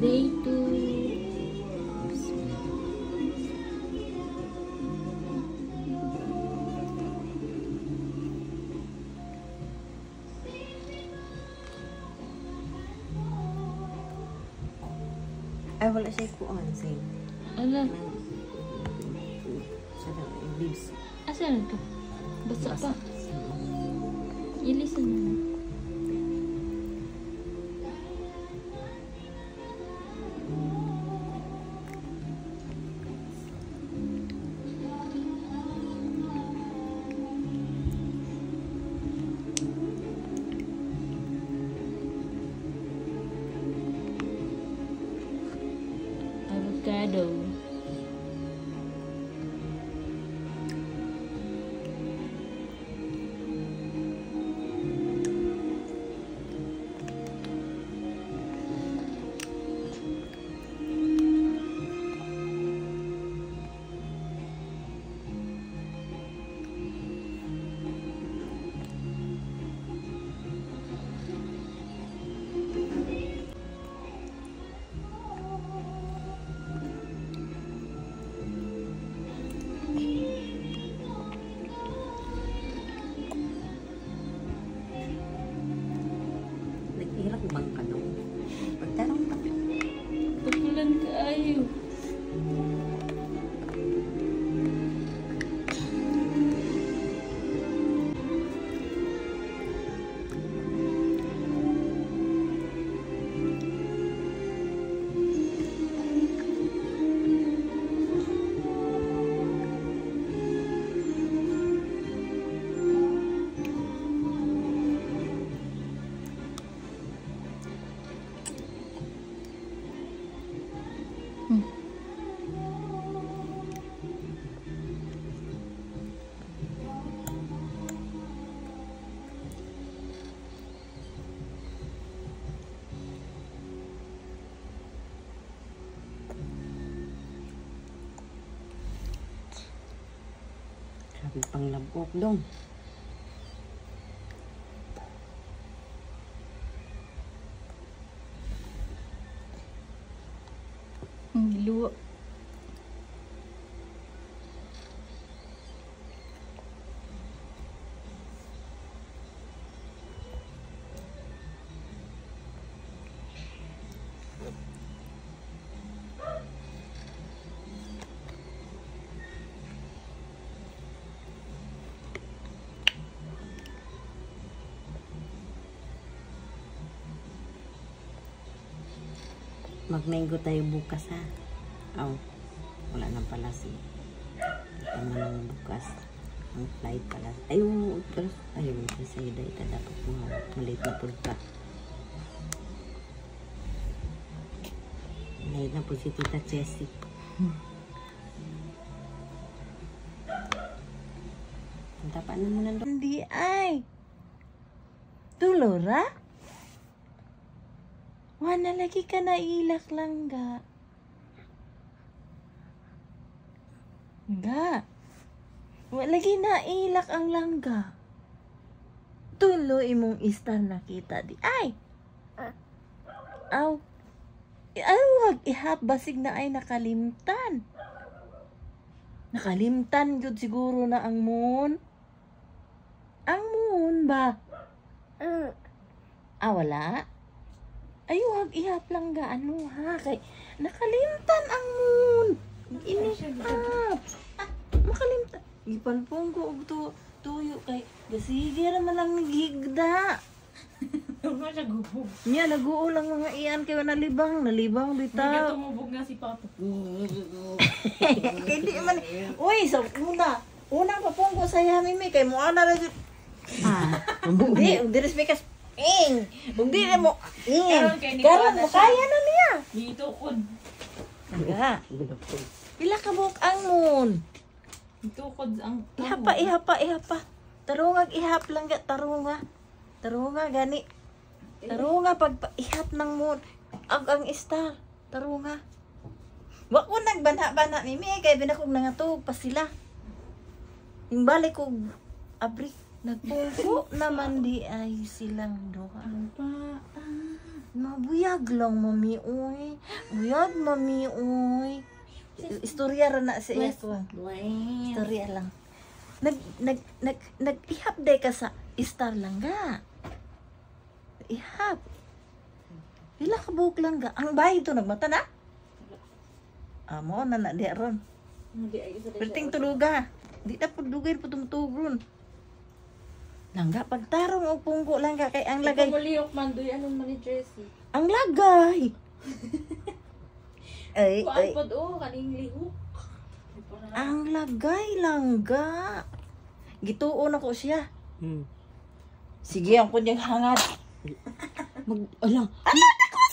Day 2. Ay, wala siya kuan, sing. Ala, Siya na, leaves. asa na to? Basa pa. Ilisan mo. Avocado. Nag-irap bang ka nung? Pagtarong ka. Pagulan kaayo. Grabe pang labok dong. Luwa. Mag-mango tayo bukas ha. Aw, wala nang pala si. Ano nang bukas. Ang flight pala. Ayun, terus. Ayun, kasi dahil ita dapat mga malit na pulpa. Malit na po si Tita Jessie. Ang tapa naman nandun. Hindi ay. Tulora? Wana lagi ka na ilak lang ga. Ga. Wala lagi na ilak ang langga. Tuloy imong istar nakita di ay. Aw. Ay wag ihap basig na ay nakalimtan. Nakalimtan gyud siguro na ang moon. Ang moon ba? Wala? Ay, wag ihap lang ga, ano ha? Kay, nakalimtan ang moon. Inihap. Makalimtan. Ipanpong ko og tuyo kay, gasige naman lang higda. Ano siya gubog? Niya, nag-uo lang mga iyan kayo nalibang Hindi bitaw. tumubog nga si Papa. Hindi man. Uy, sa unang papungko sa yamimi kay mo ana ra jud. Di, direspekas. Kung di na mo, karon mo kaya na niya. Dito kod. Nga. Pila ka buok ang moon. Dito kod ang Ihapa. Tarungag ihap lang ga, tarunga. Tarunga gani. Tarunga pag ihap ng moon. Ang star. Tarunga. Wa ko nagbana-bana mimi kay binakog nangatog pa sila. Yung balik ko abri nagpungko naman di ay silang duha. pa. Mabuyag lang, mami, uy. Buyag, mami, uy. Istorya ra na sa iya ko. Buwan. Istorya lang. Nag-ihap day ka sa Star lang ga. Ihap. Pila ka buhok lang ga. Ang bahay ito nagmata na? Amo na di ron. Hindi ay isa Perting tuluga. Di na po dugay po tumutugron. Langga, pagtarong o punggo lang ka kay ang lagay. Kumuliyok man doy anong mani Jessie. Ang lagay! ay, Kuan ay. pod kaning lihok. Ang lagay langga. Gituon ako siya. Hmm. Sige, ang kunyang hangad. Ala.